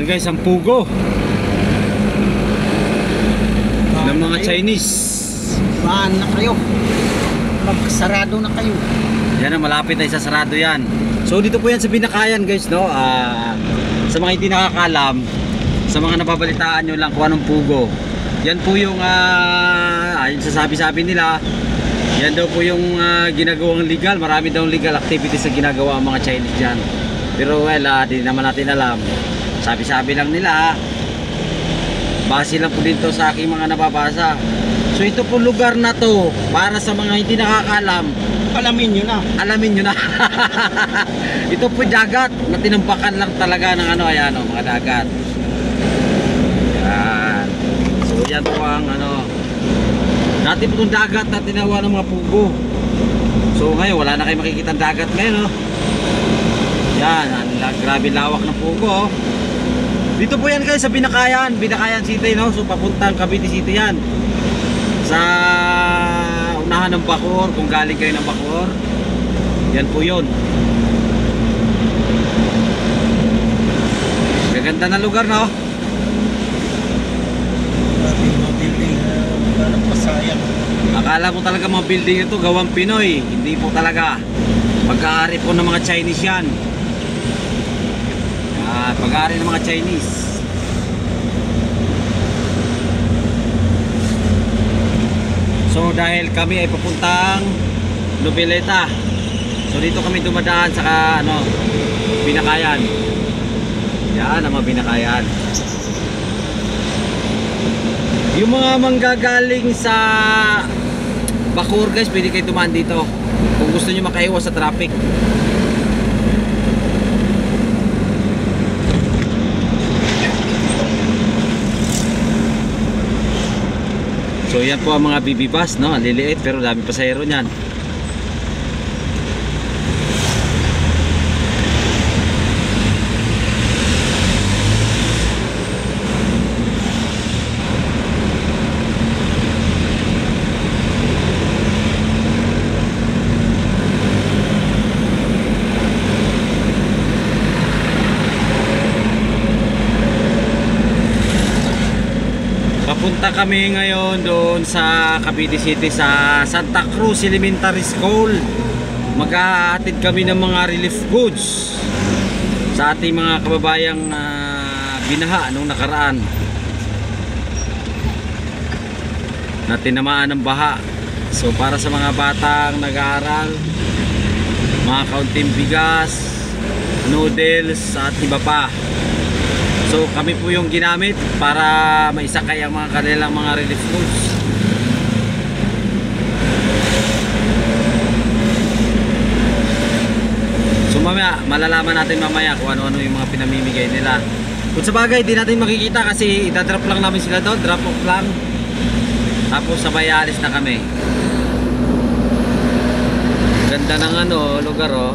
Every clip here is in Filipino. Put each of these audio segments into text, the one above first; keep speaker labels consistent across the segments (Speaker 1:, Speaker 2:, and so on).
Speaker 1: Yan guys, ang pugo ng mga Chinese.
Speaker 2: Saan na kayo? Magsarado na kayo.
Speaker 1: Yan ang malapit na isasarado yan. So dito po yan sa Binakayan guys, no? Sa mga hindi nakakalam, sa mga napabalitaan nyo lang kung anong pugo, yan po yung ayun sa sabi-sabi nila, yan daw po yung ginagawang legal. Marami daw legal activities na ginagawa ang mga Chinese dyan. Pero well, di naman natin alam. Sabi-sabi lang nila, base lang po dito sa aking mga nababasa. So ito po lugar na to, para sa mga hindi nakakalam,
Speaker 2: Alamin nyo na.
Speaker 1: alamin nyo na. Ito po dagat na tinampakan lang talaga ng ayan, mga dagat. Yan. So yan po ang dati po itong dagat na tinawa ng mga pugo. So ngayon wala na kayo makikita ang dagat ngayon, yan, grabe lawak ng pugo. Dito po yan guys sa Binakayan City, no? So papuntang Cavite City yan, sa unahan ng Bacoor. Kung galing kayo ng Bacoor, yan po yun. Gaganda na lugar, no?
Speaker 2: Mga building, parang pasayang.
Speaker 1: Akala mo talaga mga building ito gawang Pinoy. Hindi po talaga. Pag-aari po ng mga Chinese yan. Pag-aari ng mga Chinese. So dahil kami ay papuntang Noveleta, so dito kami dumadaan sa Binakayan. Yan ang mga Binakayan. Yung mga manggagaling sa Bacoor guys, pwede kayo dumaan dito kung gusto nyo makaiwas sa traffic. So yan po ang mga BB bus, no? Liliit pero dami pasahero niyan. Papunta kami ngayon doon sa Cavite City sa Santa Cruz Elementary School. Maghahatid kami ng mga relief goods sa ating mga kababayang binaha nung nakaraan, na tinamaan ng baha. So para sa mga batang nag-aaral, mga kaunting bigas, noodles at iba pa. So kami po yung ginamit para maisakay ang mga kanilang mga relief goods. So mamaya, malalaman natin mamaya kung ano-ano yung mga pinamimigay nila. Kung sa bagay, di natin makikita kasi itadrop lang namin sila doon, drop off lang. Tapos sabay alis na kami. Ganda ng lugar, oh.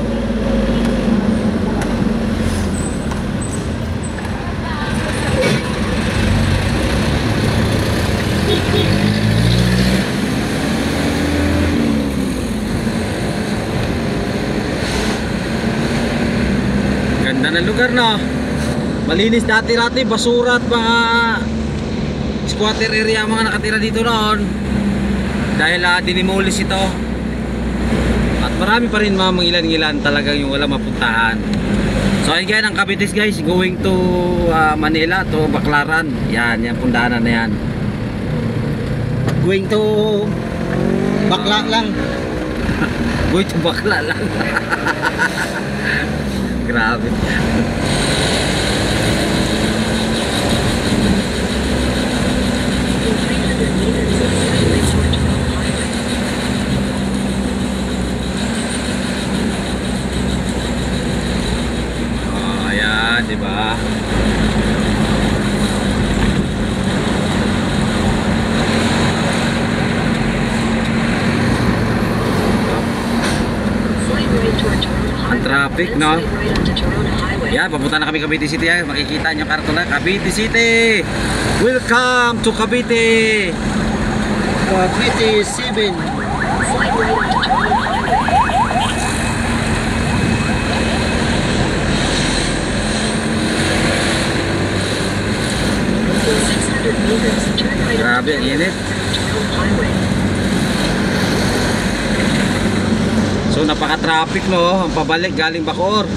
Speaker 1: Ganda ng lugar, no? Malinis dati-dati, basura at mga squatter area ang mga nakatira dito noon. Dahil dinimolish ito. At marami pa rin mga ilan-ilan talagang yung wala mapuntahan. So ayun ang Cavite guys, going to Manila, to Baclaran. Yan pundahanan na yan.
Speaker 2: Going to Bakla lang.
Speaker 1: Going to Bakla lang. Grabe. Oh, ayan, di ba? Ang traffic, no? Yan, papunta na kami Cavite City. Makikita nyo kartola, Cavite City. Welcome to Cavite.
Speaker 2: Cavite 7.
Speaker 3: meters, turn right
Speaker 1: Grabe, ang init.
Speaker 3: highway.
Speaker 1: So napaka-traffic no, ang pabalik galing Bacoor.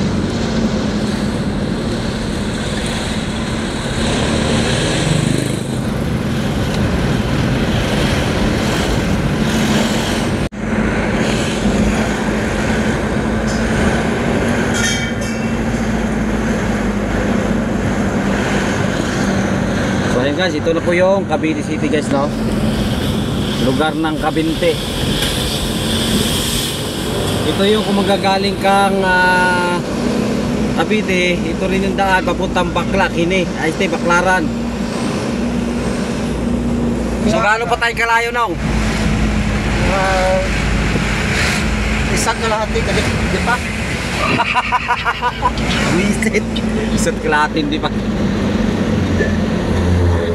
Speaker 1: So ayun guys, ito na po yung Cavite City guys no. Lugar ng Kabinte. Ito yung kung magagaling kang Cavite, ito rin yung daan papuntang Bakla, Kini, Baklaran. So gaano pa tayo kalayo nung?
Speaker 2: Isang kalahati ka di pa?
Speaker 1: Wisit. Isang kalahatin di pa.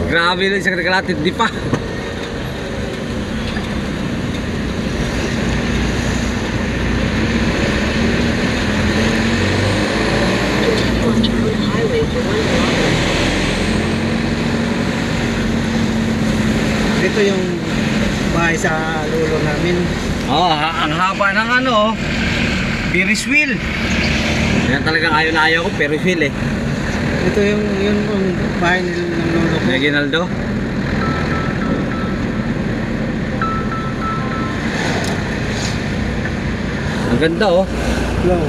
Speaker 1: Grabe lang isang kalahatin di pa.
Speaker 3: Turn highway for 1 kilometer.
Speaker 2: Dito yung bahay sa lolo namin.
Speaker 1: Oh, ang haba ng ano, Ferris wheel. Yan talagang ayaw na ayaw ko, Ferris wheel eh.
Speaker 2: Ito yung bahay ng lolo ko.
Speaker 1: Reginaldo. Ang ganda oh.
Speaker 2: Hello.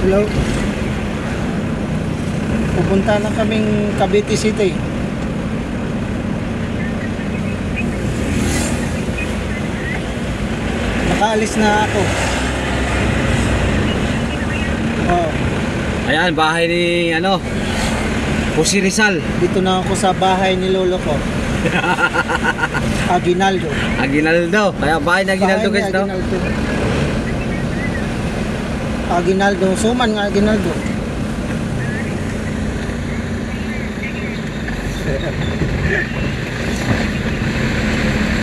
Speaker 2: Hello. Pupunta na kaming Cavite City. Nakaalis na ako. Oh,
Speaker 1: Ayan, bahay ni ano, Jose Rizal.
Speaker 2: dito na ako sa bahay ni lolo ko. Aguinaldo.
Speaker 1: Aguinaldo. Kaya bahay ni Aguinaldo
Speaker 2: Bahay ni
Speaker 1: guys no.
Speaker 2: Aguinaldo. Aguinaldo, suman nga Aguinaldo.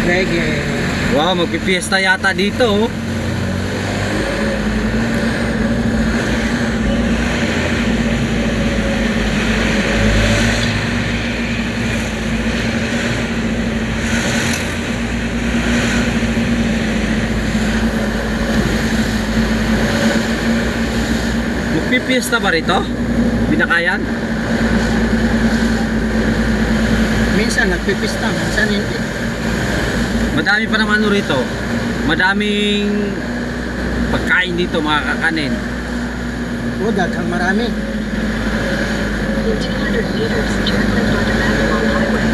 Speaker 2: Reggae.
Speaker 1: Wow, magpipiesta yata dito oh. Magpipiesta ba rito? Binakayan?
Speaker 2: Minsan nagpipista, minsan hindi.
Speaker 1: Madami pa naman ano rito. Madaming pagkain dito, mga kakanin.
Speaker 2: O, daghang marami.
Speaker 3: In 200 meters, turn left onto Magalong Highway.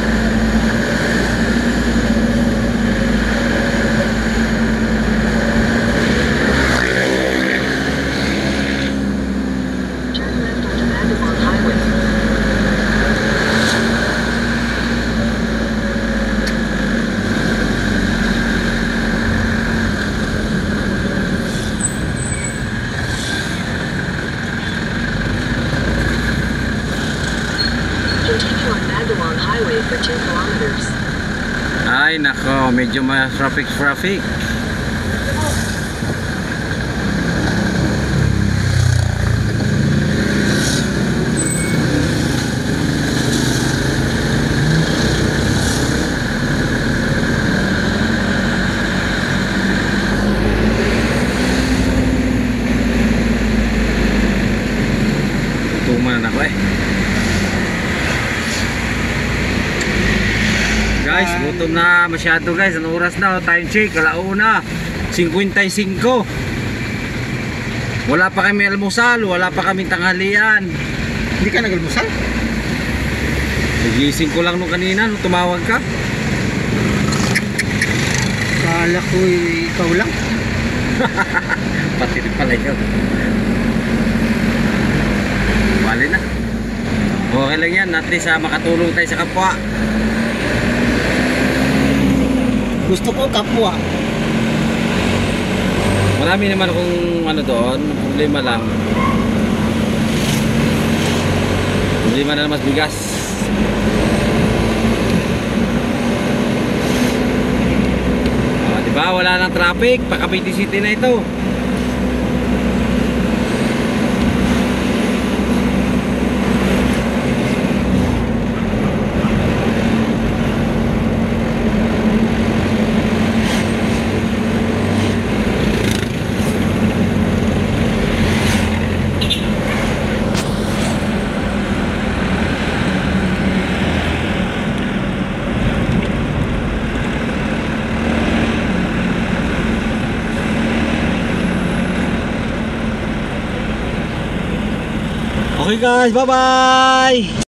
Speaker 3: Turn left onto Magalong Highway. Continue on Magalong Highway for 2 kilometers.
Speaker 1: Ay nako, medyo mas traffic. Tuman ako eh. Guys, gutom na masyado guys. Anong oras na? Time check, alauna 55. Wala pa kami almusal, wala pa kami tanghalian.
Speaker 2: Hindi ka nag-almusal?
Speaker 1: Nagising ko lang nung kanina nung tumawag ka.
Speaker 2: Kala ko ikaw lang.
Speaker 1: Pati rin pala yun. Bali na. Okay lang yan, at least makatulong tayo sa kapwa.
Speaker 2: Gusto ko kapwa.
Speaker 1: Marami naman kung ano doon, problema lang. Problema na mas bigas. Diba, wala nang traffic, pa Cavite City na ito. Okay guys, bye-bye!